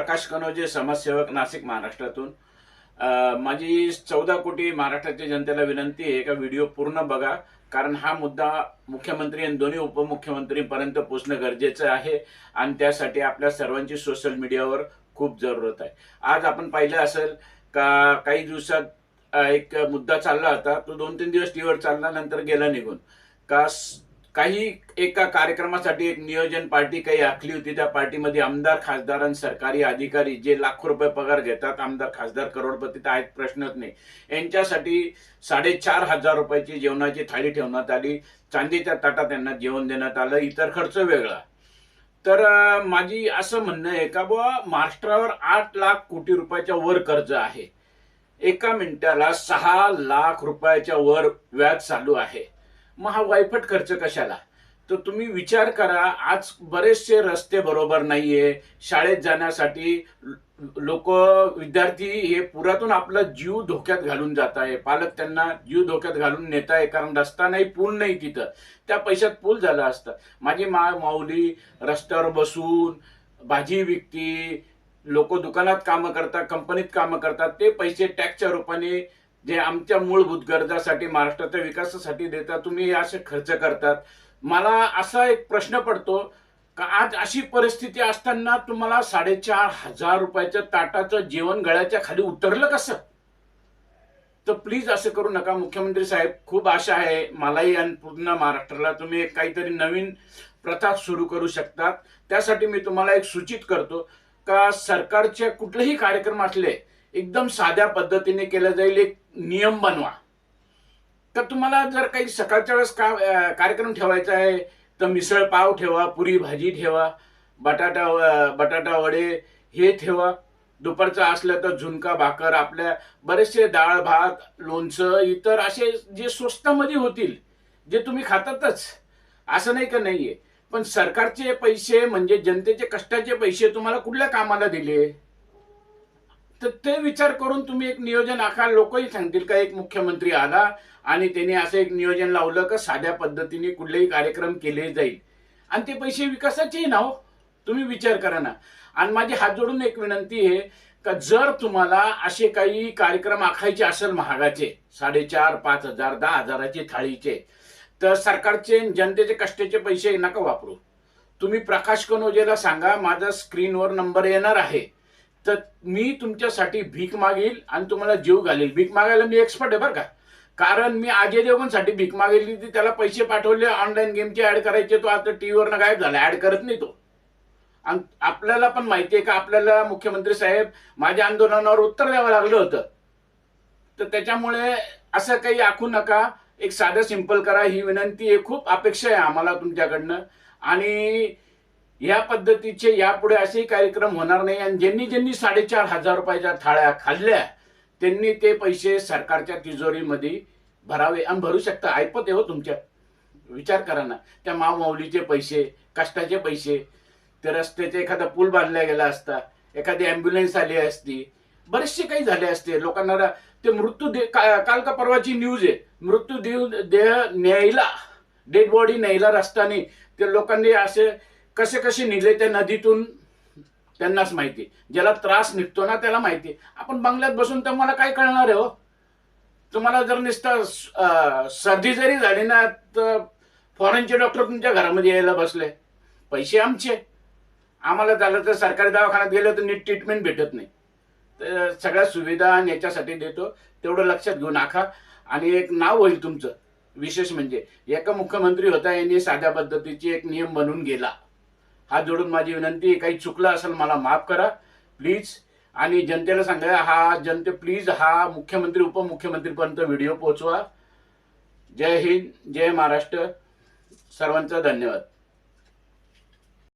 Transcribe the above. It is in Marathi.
प्रकाश कनोजे, समाजसेवक, नाशिक, महाराष्ट्रातून. माझी 14 कोटी महाराष्ट्राच्या जनतेला विनंती आहे का व्हिडिओ पूर्ण बघा, कारण हा मुद्दा मुख्यमंत्री आणि दोन्ही उपमुख्यमंत्रीपर्यंत पोहोचणं गरजेचं आहे आणि त्यासाठी आपल्या सर्वांची सोशल मीडियावर खूप जरूरत आहे. आज आपण पाहिलं असेल का काही दिवसात एक मुद्दा चालला होता, तो 2-3 दिवस टीव्हीवर चालला, नंतर गेला निघून. का काही एका कार्यक्रमासाठी एक नियोजन पार्टी काही आखली होती. त्या पार्टीमध्ये आमदार, खासदार आणि सरकारी अधिकारी जे लाखो रुपये पगार घेतात, आमदार खासदार करोडपती तर आहेत, प्रश्नच नाही, यांच्यासाठी 4,500 रुपयाची जेवणाची थाळी ठेवण्यात आली. चांदीच्या ताटात त्यांना जेवण देण्यात आलं, इतर खर्च वेगळा. तर माझी असं म्हणणं आहे का बुवा, महाराष्ट्रावर 8 लाख कोटी रुपयाच्या वर कर्ज आहे. एका मिनिटाला 6 लाख रुपयाच्या वर व्याज चालू आहे. मग हा वायफट खर्च कशाला? तर तुम्ही विचार करा, आज बरेचसे रस्ते बरोबर नाहीये. शाळेत जाण्यासाठी लोक, विद्यार्थी हे पुरातून आपला जीव धोक्यात घालून जात आहे. पालक त्यांना जीव धोक्यात घालून नेत आहे, कारण रस्ता नाही, पूल नाही तिथं. त्या पैशात पूल झाला असता. माझी माऊली रस्त्यावर बसून भाजी विकती, लोक दुकानात कामं करतात, कंपनीत कामं करतात. ते पैसे टॅक्सच्या रूपाने जे आमच्या मूलभूत गरजासाठी, महाराष्ट्राच्या विकासासाठी देतात, तुम्ही असे खर्च करतात. मला असा एक प्रश्न पडतो का आज अशी परिस्थिती असताना तुम्हाला 4,500 रुपयाच्या ताटाचं जेवण गळ्याच्या खाली उतरलं कसं? तर प्लीज असं करू नका. मुख्यमंत्री साहेब, खूप आशा आहे मलाही आणि पूर्ण महाराष्ट्राला, तुम्ही एक काहीतरी नवीन प्रथा सुरू करू शकतात. त्यासाठी मी तुम्हाला एक सूचित करतो का सरकारचे कुठलेही कार्यक्रम असले एकदम साध्या पद्धतीने केलं जाईल. एक नियम बनवा. तर तुम्हाला जर काही सकाळच्या वेळेस कार्यक्रम ठेवायचा आहे तर मिसळ पाव ठेवा, पुरी भाजी ठेवा, बटाटा वडे हे ठेवा. दुपारचं असलं तर झुणका भाकर, आपल्या बरेचसे डाळ भात, लोणचं, इतर असे जे स्वस्तामध्ये होतील, जे तुम्ही खातातच, असं नाही का नाहीये. पण सरकारचे पैसे म्हणजे जनतेचे कष्टाचे पैसे तुम्हाला कुठल्या कामाला दिले? तर ते विचार करून तुम्ही एक नियोजन आखा. लोकही सांगतील का एक मुख्यमंत्री आला आणि त्याने असं एक नियोजन लावलं का साध्या पद्धतीने कुठलेही कार्यक्रम केले जाईल आणि ते पैसे विकासाचे ना हो. तुम्ही विचार करा ना. आणि माझी हात जोडून एक विनंती आहे का जर तुम्हाला असे काही कार्यक्रम आखायचे असेल महागाचे, 4,500, 5,000, 10,000ची थाळीचे, तर सरकारचे जनतेचे कष्टाचे पैसे नका वापरू. तुम्ही प्रकाश कनोजेला सांगा, माझा स्क्रीनवर नंबर येणार आहे, तर मी तुमच्यासाठी भीक मागेल आणि तुम्हाला जीव घालेल. भीक मागायला मी एक्सपर्ट आहे बरं का. कारण मी अजय देवगणसाठी भीक मागितली होती, त्याला पैसे पाठवले, ऑनलाईन गेमची ऍड करायचे, तो आता टीव्हीवर गायब झाला, ऍड करत नाही तो. आणि आपल्याला पण माहिती आहे का, आपल्याला मुख्यमंत्री साहेब माझ्या आंदोलनावर उत्तर द्यावं लागलं होतं. तर त्याच्यामुळे असं काही आखू नका. एक साधं सिंपल करा, ही विनंती आहे. खूप अपेक्षा आहे आम्हाला तुमच्याकडनं. आणि या पद्धतीचे यापुढे असेही कार्यक्रम होणार नाही. आणि ज्यांनी 4,500 रुपयाच्या थाळ्या खाल्ल्या त्यांनी ते पैसे सरकारच्या तिजोरीमध्ये भरावे आणि भरू शकता. ऐपत आहे हो तुमच्या. विचार करा ना, त्या माऊलीचे पैसे, कष्टाचे पैसे, ते रस्त्याचे एखादा पूल बांधला गेला असता, एखादी अँब्युलन्स आली असती, बरेचसे काही झाले असते. लोकांना ते काल का परवाची न्यूज आहे, देह न्यायला, डेड बॉडी न्यायला रस्त्याने ते लोकांनी असे कसे कसे निघले त्या नदीतून त्यांनाच माहिती. ज्याला त्रास निघतो ना त्याला माहिती. आपण बंगल्यात बसून तर मला काय कळणार आहे हो. तुम्हाला जर नुसतं सर्दी जरी झाली ना तर फॉरेनचे डॉक्टर तुमच्या घरामध्ये यायला बसले. पैसे आमचे. आम्हाला झालं तर सरकारी दवाखान्यात गेलं तर नीट ट्रीटमेंट भेटत नाही. तर सगळ्या सुविधा आणि याच्यासाठी देतो, तेवढं लक्षात घेऊन आखा. आणि एक नाव होईल तुमचं. विशेष म्हणजे एका मुख्यमंत्री होता, यांनी साध्या पद्धतीची एक नियम बनवून गेला. हात जोडून माझी विनंती, काही चुकलं असेल मला माफ करा प्लीज. आणि जनतेला सांगा, प्लीज हा मुख्यमंत्री उपमुख्यमंत्रीपर्यंत व्हिडिओ पोहोचवा. जय हिंद, जय महाराष्ट्र. सर्वांचा धन्यवाद.